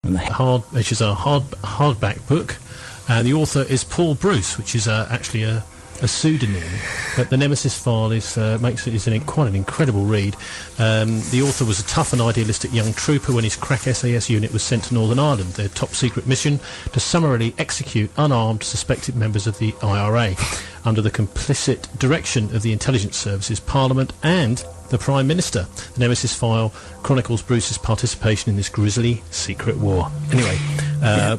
which is a hardback book. The author is Paul Bruce, which is actually a pseudonym, but the Nemesis file is quite an incredible read. The author was a tough and idealistic young trooper when his crack SAS unit was sent to Northern Ireland, their top secret mission to summarily execute unarmed suspected members of the IRA under the complicit direction of the intelligence services, Parliament and the Prime Minister. The Nemesis file chronicles Bruce's participation in this grisly secret war. Anyway,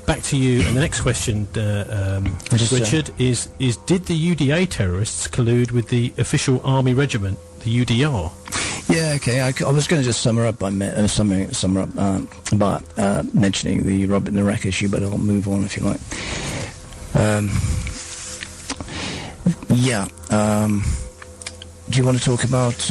back to you. And the next question, Richard, is did the UDA terrorists collude with the official army regiment, the UDR? Yeah, okay. I was going to just sum up by mentioning the Robert and the Wreck issue, but I'll move on if you like. Do you want to talk about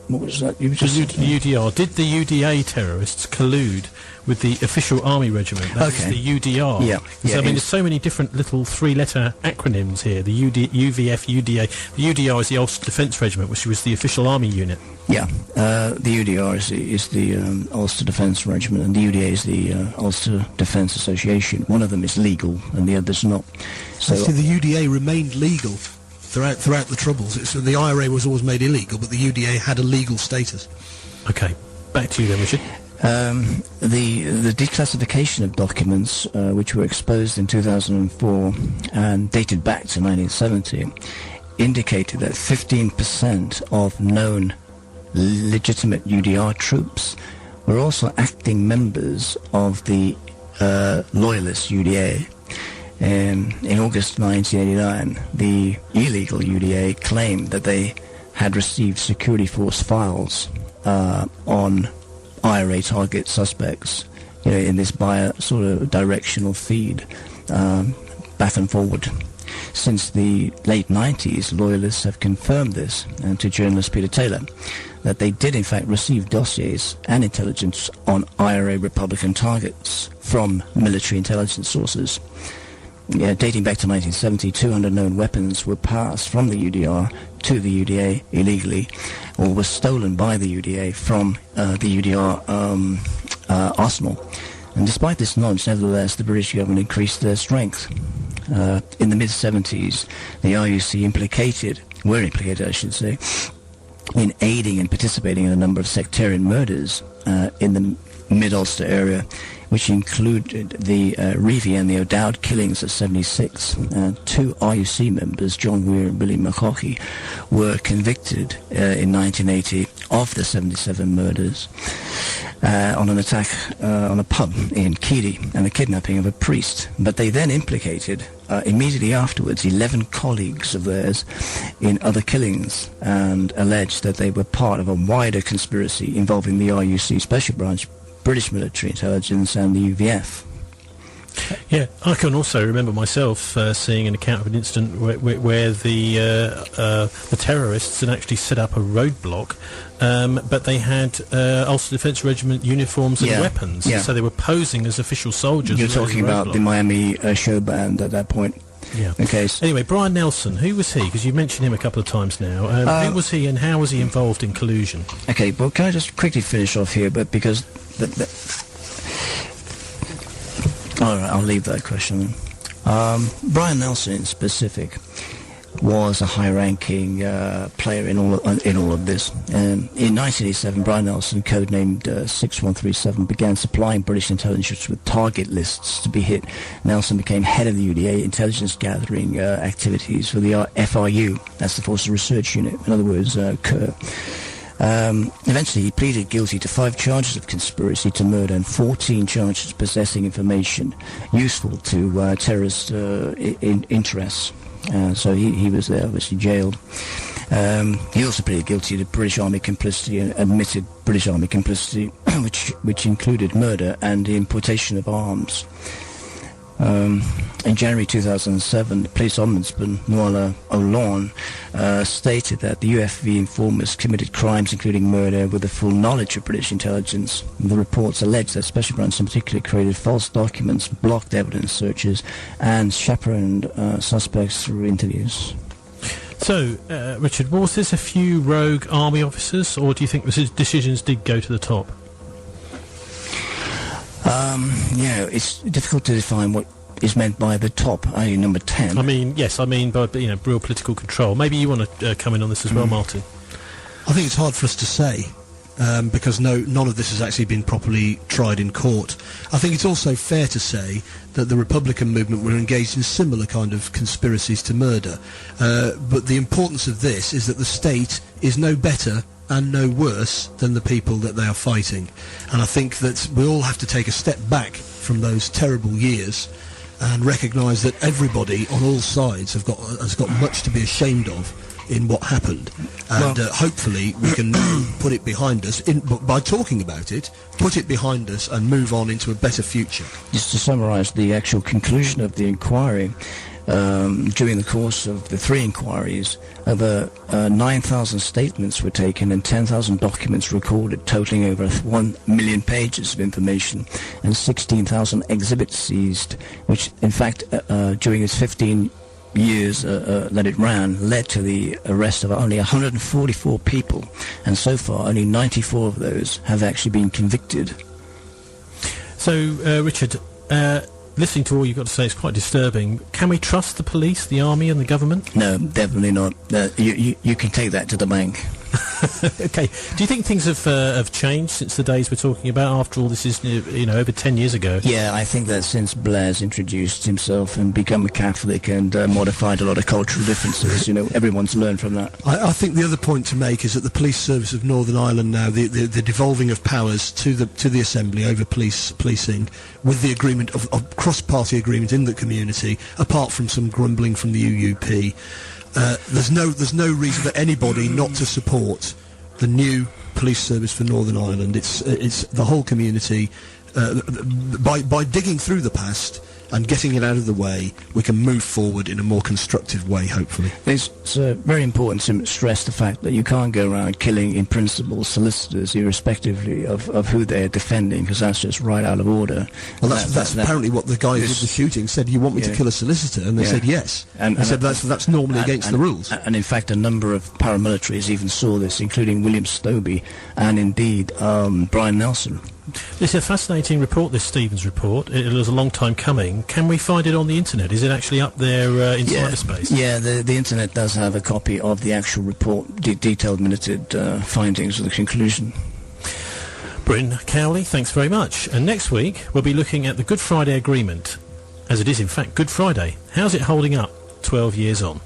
what was that? The UDR. Did the UDA terrorists collude with the official army regiment? That's the UDR. Yeah. I mean, there's so many different little three-letter acronyms here. The UVF, UDA. The UDR is the Ulster Defence Regiment, which was the official army unit. Yeah. The UDR is the Ulster Defence Regiment, and the UDA is the Ulster Defence Association. One of them is legal, and the other's not. So the UDA remained legal throughout the Troubles. The IRA was always made illegal, but the UDA had a legal status. Okay, back to you then, Richard. The declassification of documents, which were exposed in 2004 and dated back to 1970, indicated that 15% of known legitimate UDR troops were also acting members of the Loyalists UDA. In August 1989, the illegal UDA claimed that they had received security force files on IRA target suspects, in this sort of directional feed, back and forward. Since the late 90s, Loyalists have confirmed this, and to journalist Peter Taylor, that they did in fact receive dossiers and intelligence on IRA Republican targets from military intelligence sources. Dating back to 1970, 200 known weapons were passed from the UDR to the UDA illegally, or were stolen by the UDA from the UDR arsenal. And despite this knowledge, nevertheless, the British government increased their strength. In the mid-70s, the RUC were implicated, I should say, in aiding and participating in a number of sectarian murders in the Mid-Ulster area, which included the Reevy and the O'Dowd killings of 76. Two RUC members, John Weir and Billy McCaughey, were convicted in 1980 of the 77 murders on an attack on a pub in Keady and the kidnapping of a priest. But they then implicated, immediately afterwards, 11 colleagues of theirs in other killings and alleged that they were part of a wider conspiracy involving the RUC Special Branch, British Military Intelligence and the UVF. Yeah, I can also remember myself seeing an account of an incident where the terrorists had actually set up a roadblock, but they had Ulster Defence Regiment uniforms and weapons, so they were posing as official soldiers. You're talking about the Miami show band at that point. Yeah. Okay. Anyway, Brian Nelson, who was he? Because you've mentioned him a couple of times now. Who was he, and how was he involved in collusion? Okay, well, can I just quickly finish off here? But because all right, I'll leave that question. Brian Nelson, in specific, was a high-ranking player in all of this. In 1987, Brian Nelson, codenamed 6137, began supplying British intelligence with target lists to be hit. Nelson became head of the UDA intelligence gathering activities for the FRU, that's the Forces Research Unit, in other words, KER. Eventually, he pleaded guilty to 5 charges of conspiracy to murder and 14 charges of possessing information useful to terrorist interests. So he was there, obviously jailed. He also pleaded guilty to British Army complicity and admitted British Army complicity, which included murder and the importation of arms. In January 2007, the police ombudsman, Nuala O'Lawn, stated that the UFV informers committed crimes including murder with the full knowledge of British intelligence. The reports allege that Special Branch in particular created false documents, blocked evidence searches, and chaperoned suspects through interviews. So, Richard, was this a few rogue army officers, or do you think the decisions did go to the top? It's difficult to define what is meant by the top, i.e. number 10. I mean by real political control. Maybe you want to come in on this as well, Martin. I think it's hard for us to say. Because none of this has actually been properly tried in court. I think it's also fair to say that the Republican movement were engaged in similar kind of conspiracies to murder. But the importance of this is that the state is no better and no worse than the people that they are fighting. And I think that we all have to take a step back from those terrible years and recognise that everybody on all sides has got much to be ashamed of in what happened, and hopefully we can now put it behind us by talking about it, put it behind us and move on into a better future. Just to summarise the actual conclusion of the inquiry, during the course of the 3 inquiries, over 9,000 statements were taken and 10,000 documents recorded, totaling over 1 million pages of information, and 16,000 exhibits seized, which in fact during its 15 years that it ran led to the arrest of only 144 people, and so far only 94 of those have actually been convicted. So, Richard, listening to all you've got to say is quite disturbing. Can we trust the police, the army and the government? No, definitely not. You can take that to the bank. Okay. Do you think things have changed since the days we're talking about? After all, this is over 10 years ago. Yeah, I think that since Blair's introduced himself and become a Catholic and modified a lot of cultural differences, everyone's learned from that. I think the other point to make is that the police service of Northern Ireland now, the devolving of powers to the Assembly over policing, with the agreement of cross-party agreement in the community, apart from some grumbling from the UUP. There's no reason for anybody not to support the new police service for Northern Ireland. It's the whole community. By digging through the past and getting it out of the way, we can move forward in a more constructive way, hopefully. It's very important to stress the fact that you can't go around killing, in principle, solicitors, irrespectively of who they're defending, because that's just right out of order. Well, that's apparently what the guy who did the shooting said. You want me to kill a solicitor? And they said yes. And I said that's normally against the rules. And in fact, a number of paramilitaries even saw this, including William Stobie and indeed Brian Nelson. It's a fascinating report, this Stevens report. It was a long time coming. Can we find it on the internet? Is it actually up there in cyberspace? Yeah, the internet does have a copy of the actual report, detailed minuted findings of the conclusion. Bryn Cowley, thanks very much. And next week we'll be looking at the Good Friday Agreement, as it is in fact Good Friday. How's it holding up 12 years on?